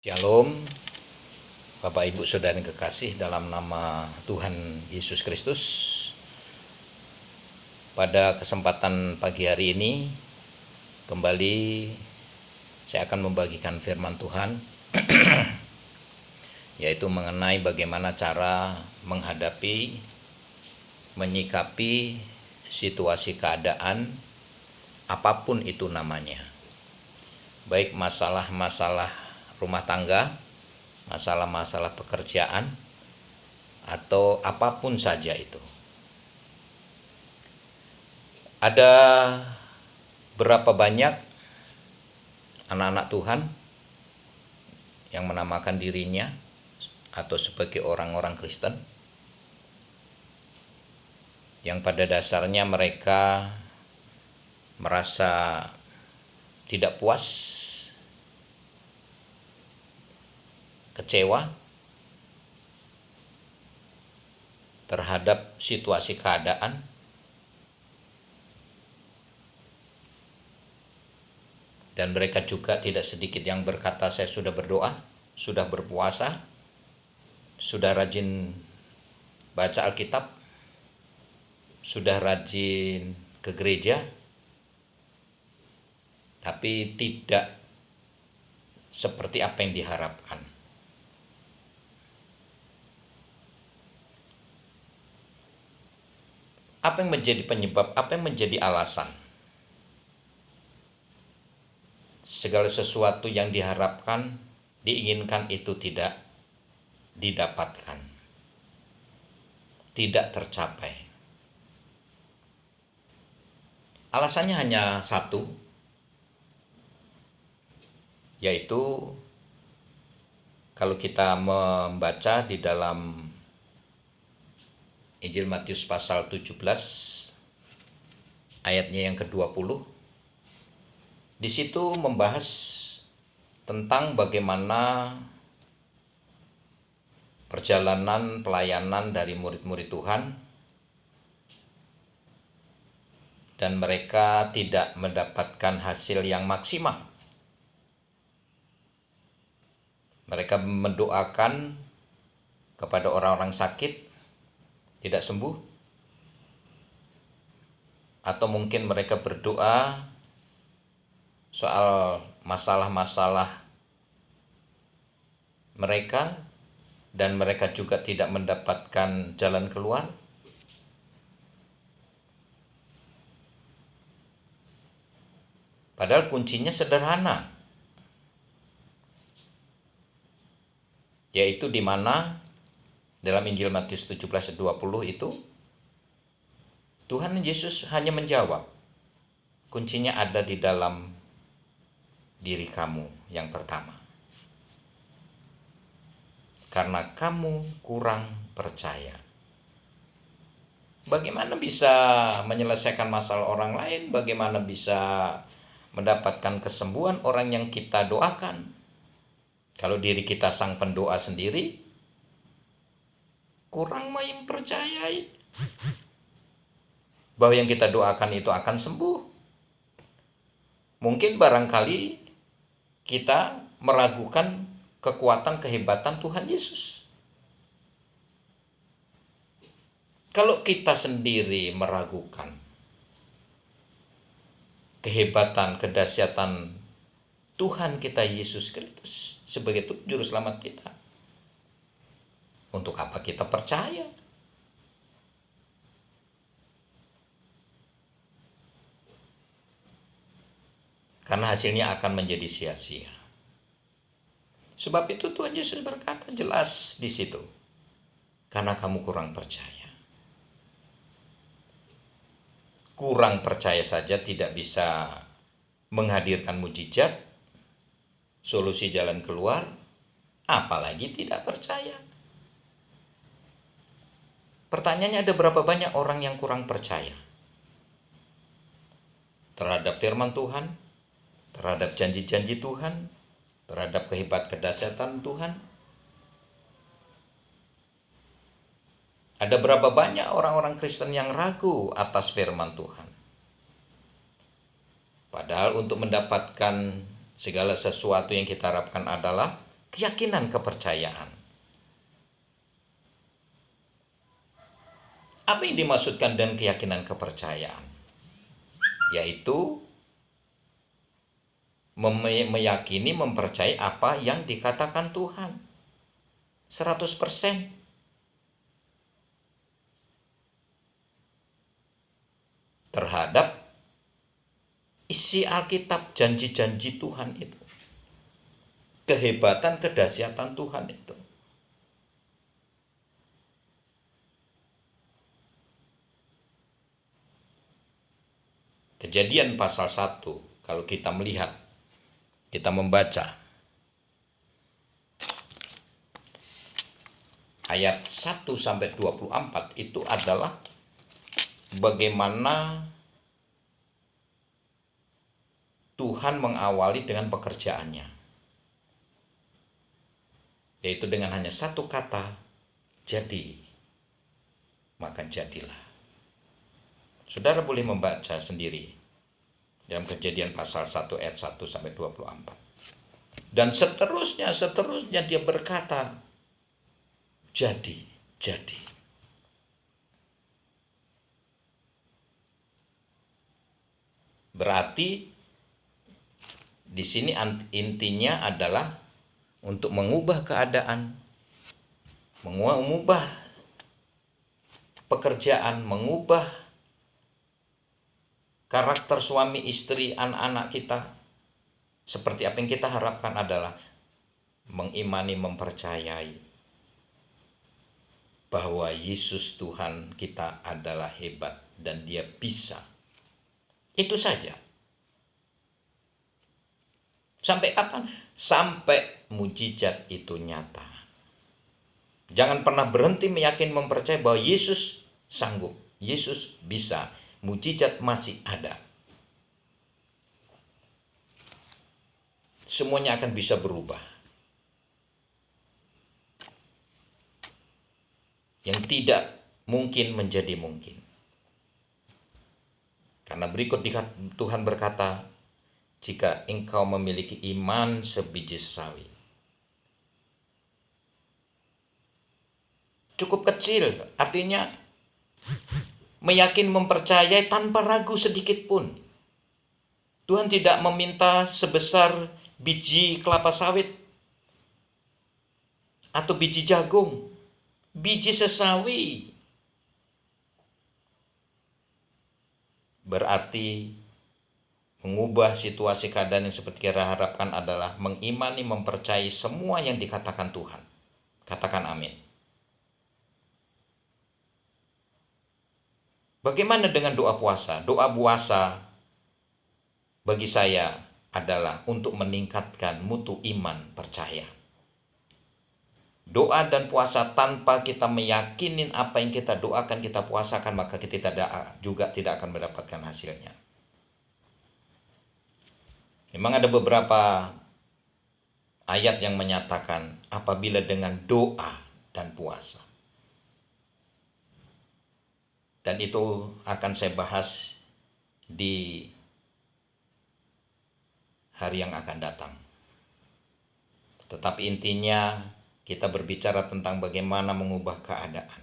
Shalom, Bapak Ibu Saudara yang kekasih dalam nama Tuhan Yesus Kristus. Pada kesempatan pagi hari ini kembali saya akan membagikan firman Tuhan yaitu mengenai bagaimana cara menghadapi, menyikapi situasi keadaan apapun itu namanya. Baik masalah-masalah rumah tangga, masalah-masalah pekerjaan, atau apapun saja itu. Ada berapa banyak anak-anak Tuhan yang menamakan dirinya atau sebagai orang-orang Kristen yang pada dasarnya mereka merasa tidak puas, kecewa terhadap situasi keadaan, dan mereka juga tidak sedikit yang berkata, saya sudah berdoa, sudah berpuasa, sudah rajin baca Alkitab, sudah rajin ke gereja, tapi tidak seperti apa yang diharapkan. Apa yang menjadi penyebab, apa yang menjadi alasan? Segala sesuatu yang diharapkan, diinginkan itu tidak didapatkan, tidak tercapai. Alasannya hanya satu, yaitu kalau kita membaca di dalam Injil Matius pasal 17 ayatnya yang ke-20, di situ membahas tentang bagaimana perjalanan pelayanan dari murid-murid Tuhan, dan mereka tidak mendapatkan hasil yang maksimal. Mereka mendoakan kepada orang-orang sakit tidak sembuh, atau mungkin mereka berdoa soal masalah-masalah mereka dan mereka juga tidak mendapatkan jalan keluar. Padahal kuncinya sederhana, yaitu di mana dalam Injil Matius 17:20 itu Tuhan Yesus hanya menjawab, kuncinya ada di dalam diri kamu yang pertama. Karena kamu kurang percaya. Bagaimana bisa menyelesaikan masalah orang lain? Bagaimana bisa mendapatkan kesembuhan orang yang kita doakan? Kalau diri kita sang pendoa sendiri kurang mempercayai bahwa yang kita doakan itu akan sembuh. Mungkin barangkali kita meragukan kekuatan kehebatan Tuhan Yesus. Kalau kita sendiri meragukan kehebatan, kedahsyatan Tuhan kita Yesus Kristus sebagai juru selamat kita, untuk apa kita percaya? Karena hasilnya akan menjadi sia-sia. Sebab itu Tuhan Yesus berkata jelas di situ, karena kamu kurang percaya. Kurang percaya saja tidak bisa menghadirkan mujizat, solusi jalan keluar, apalagi tidak percaya. Pertanyaannya, ada berapa banyak orang yang kurang percaya terhadap firman Tuhan, terhadap janji-janji Tuhan, terhadap kedahsyatan Tuhan? Ada berapa banyak orang-orang Kristen yang ragu atas firman Tuhan? Padahal untuk mendapatkan segala sesuatu yang kita harapkan adalah keyakinan, kepercayaan. Apa yang dimaksudkan dengan keyakinan, kepercayaan? Yaitu meyakini, mempercayai apa yang dikatakan Tuhan 100%. Terhadap isi Alkitab, janji-janji Tuhan itu. Kehebatan, kedahsyatan Tuhan itu. Kejadian pasal 1, kalau kita melihat, kita membaca ayat 1 sampai 24 itu adalah bagaimana Tuhan mengawali dengan pekerjaannya. Yaitu dengan hanya satu kata, jadi. Maka jadilah. Saudara boleh membaca sendiri dalam Kejadian pasal 1 ayat 1 sampai 24. Dan seterusnya dia berkata, jadi. Berarti di sini intinya adalah untuk mengubah keadaan, mengubah pekerjaan, mengubah karakter suami, istri, anak-anak kita. Seperti apa yang kita harapkan adalah mengimani, mempercayai bahwa Yesus Tuhan kita adalah hebat dan Dia bisa. Itu saja. Sampai kapan? Sampai mujizat itu nyata. Jangan pernah berhenti meyakini, mempercayai bahwa Yesus sanggup, Yesus bisa. Mujizat masih ada. Semuanya akan bisa berubah. Yang tidak mungkin menjadi mungkin. Karena berikut Tuhan berkata, jika engkau memiliki iman sebiji sesawi. Cukup kecil, artinya meyakini, mempercayai tanpa ragu sedikit pun. Tuhan tidak meminta sebesar biji kelapa sawit atau biji jagung, biji sesawi. Berarti mengubah situasi keadaan yang seperti kita harapkan adalah mengimani, mempercayai semua yang dikatakan Tuhan. Katakan amin. Bagaimana dengan doa puasa? Doa puasa bagi saya adalah untuk meningkatkan mutu iman percaya. Doa dan puasa tanpa kita meyakini apa yang kita doakan, kita puasakan, maka kita juga tidak akan mendapatkan hasilnya. Memang ada beberapa ayat yang menyatakan apabila dengan doa dan puasa. Dan itu akan saya bahas di hari yang akan datang. Tetapi intinya kita berbicara tentang bagaimana mengubah keadaan.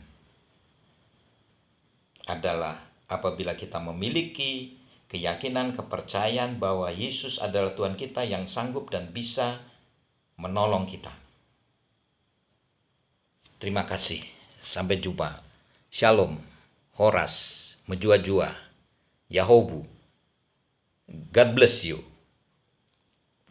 Adalah apabila kita memiliki keyakinan, kepercayaan bahwa Yesus adalah Tuhan kita yang sanggup dan bisa menolong kita. Terima kasih. Sampai jumpa. Shalom. Horas, Mejua-jua, Yahobu. God bless you.